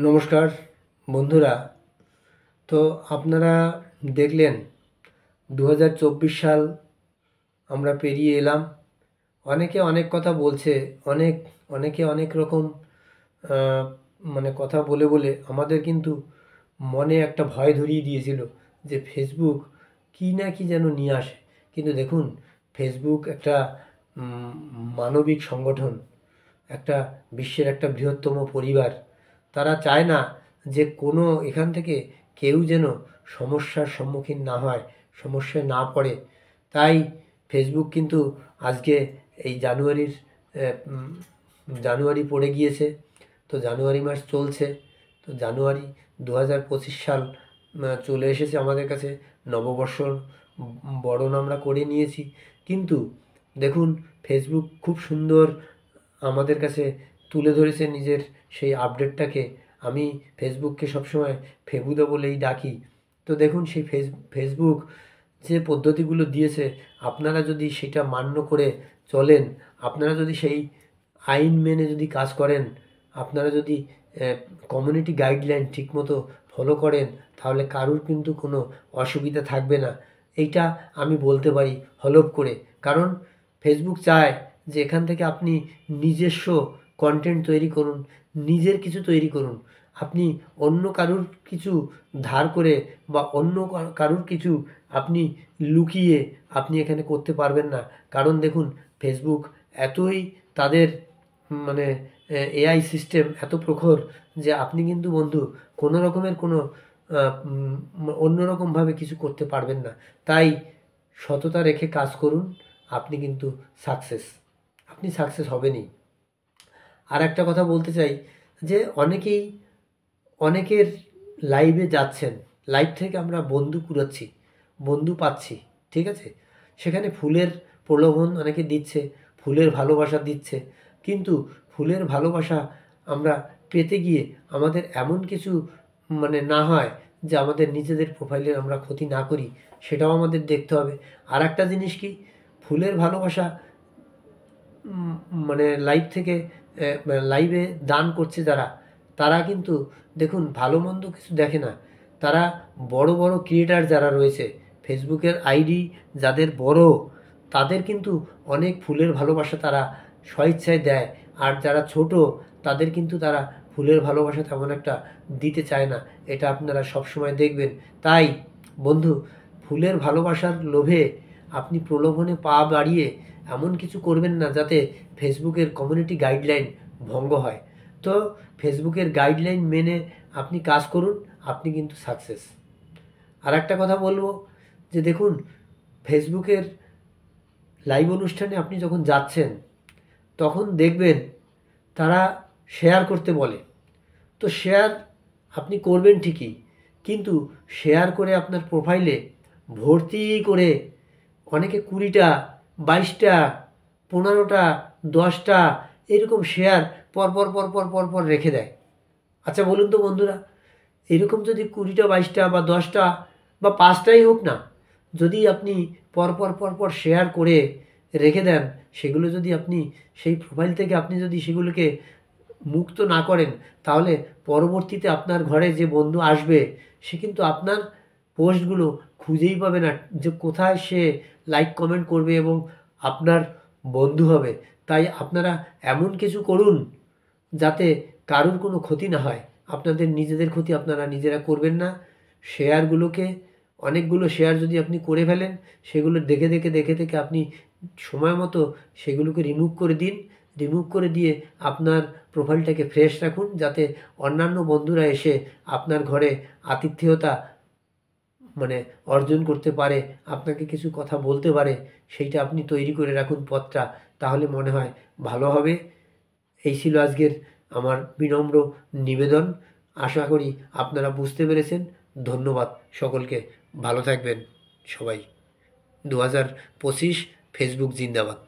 নমস্কার বন্ধুরা। তো আপনারা দেখলেন 2024 সাল আমরা পেরিয়ে এলাম। অনেকে অনেক কথা বলছে, অনেকে অনেক রকম আহ, কথা বলে বলে আমাদের কিন্তু মনে একটা ভয় ধরিয়ে দিয়েছিল যে ফেসবুক কী না কি যেন নিয়ে আসে। কিন্তু দেখুন, ফেসবুক একটা উম, মানবিক সংগঠন, একটা বিশ্বের একটা বৃহত্তম পরিবার। তারা চায় না যে কোনো এখান থেকে কেউ যেন সমস্যার সম্মুখীন না হয়, সমস্যায় না পড়ে। তাই ফেসবুক কিন্তু আজকে এই জানুয়ারি পড়ে গিয়েছে। তো জানুয়ারি মাস চলছে। তো জানুয়ারি 2025 সাল চলে এসেছে আমাদের কাছে। নববর্ষর বরণ আমরা করে নিয়েছি। কিন্তু দেখুন, ফেসবুক খুব সুন্দর আমাদের কাছে তুলে ধরেছে নিজের সেই আপডেটটাকে। আমি ফেসবুককে সবসময় ফেবুদা বলেই ডাকি। তো দেখুন, সেই ফেসবুক যে পদ্ধতিগুলো দিয়েছে, আপনারা যদি সেটা মান্য করে চলেন, আপনারা যদি সেই আইন মেনে যদি কাজ করেন, আপনারা যদি কমিউনিটি গাইডলাইন ঠিকমতো ফলো করেন, তাহলে কারুর কিন্তু কোনো অসুবিধা থাকবে না। এইটা আমি বলতে পারি হলফ করে। কারণ ফেসবুক চায় যে এখান থেকে আপনি নিজস্ব কন্টেন্ট তৈরি করুন, নিজের কিছু তৈরি করুন। আপনি অন্য কারুর কিছু ধার করে বা অন্য কারুর কিছু আপনি লুকিয়ে আপনি এখানে করতে পারবেন না। কারণ দেখুন, ফেসবুক এতই তাদের মানে এআই সিস্টেম এত প্রখর যে আপনি কিন্তু বন্ধু কোনো রকমের কোনো অন্যরকমভাবে কিছু করতে পারবেন না। তাই সততা রেখে কাজ করুন, আপনি কিন্তু সাকসেস আপনি সাকসেস হবেনই। আর একটা কথা বলতে চাই যে অনেকের লাইভে যাচ্ছেন, লাইভ থেকে আমরা বন্ধু কুড়াচ্ছি, বন্ধু পাচ্ছি, ঠিক আছে? সেখানে ফুলের প্রলোভন অনেকে দিচ্ছে, ফুলের ভালোবাসা দিচ্ছে। কিন্তু ফুলের ভালোবাসা আমরা পেতে গিয়ে আমাদের এমন কিছু না হয় যে আমাদের নিজেদের প্রোফাইলের আমরা ক্ষতি না করি, সেটাও আমাদের দেখতে হবে। আর একটা জিনিস কি, ফুলের ভালোবাসা লাইভ থেকে লাইভে দান করছে যারা, তারা কিন্তু দেখুন ভালো মন্দ কিছু দেখে না। তারা বড় বড় ক্রিয়েটার যারা রয়েছে, ফেসবুকের আইডি যাদের বড়, তাদের কিন্তু অনেক ফুলের ভালোবাসা তারা স্বইচ্ছায় দেয়। আর যারা ছোট, তাদের কিন্তু তারা ফুলের ভালোবাসা তেমন একটা দিতে চায় না। এটা আপনারা সবসময় দেখবেন। তাই বন্ধু, ফুলের ভালোবাসার লোভে আপনি প্রলোভনে পা বাড়িয়ে এমন কিছু করবেন না যাতে ফেসবুকের কমিউনিটি গাইডলাইন ভঙ্গ হয়। তো ফেসবুকের গাইডলাইন মেনে আপনি কাজ করুন, আপনি কিন্তু সাকসেস। আর একটা কথা বলবো যে দেখুন, ফেসবুকের লাইভ অনুষ্ঠানে আপনি যখন যাচ্ছেন, তখন দেখবেন তারা শেয়ার করতে বলে। তো শেয়ার আপনি করবেন ঠিকই, কিন্তু শেয়ার করে আপনার প্রোফাইলে ভর্তি করে অনেকে 20টা, 22টা, 15টা, 10টা এরকম শেয়ার পরপর পরপর পরপর রেখে দেয়। আচ্ছা বলুন তো বন্ধুরা, এরকম যদি 20টা, 22টা বা 10টা বা 5টাই হোক না, যদি আপনি পরপর পরপর শেয়ার করে রেখে দেন, সেগুলো যদি আপনি সেই প্রোফাইল থেকে আপনি যদি সেগুলোকে মুক্ত না করেন, তাহলে পরবর্তীতে আপনার ঘরে যে বন্ধু আসবে, সে কিন্তু আপনার পোস্টগুলো খুঁজেই পাবে না যে কোথায় সে লাইক কমেন্ট করবে এবং আপনার বন্ধু হবে। তাই আপনারা এমন কিছু করুন যাতে কারুর কোনো ক্ষতি না হয়। আপনাদের নিজেদের ক্ষতি আপনারা নিজেরা করবেন না। শেয়ারগুলোকে, অনেকগুলো শেয়ার যদি আপনি করে ফেলেন, সেগুলো দেখে আপনি সময় মতো সেগুলোকে রিমুভ করে দিন। রিমুভ করে দিয়ে আপনার প্রোফাইলটাকে ফ্রেশ রাখুন, যাতে অন্যান্য বন্ধুরা এসে আপনার ঘরে আতিথেয়তা অর্জন করতে পারে, আপনাকে কিছু কথা বলতে পারে। সেইটা আপনি তৈরি করে রাখুন পথটা, তাহলে মনে হয় ভালো হবে। এই ছিল আজকের আমার বিনম্র নিবেদন। আশা করি আপনারা বুঝতে পেরেছেন। ধন্যবাদ সকলকে। ভালো থাকবেন সবাই। 2025 ফেসবুক জিন্দাবাদ।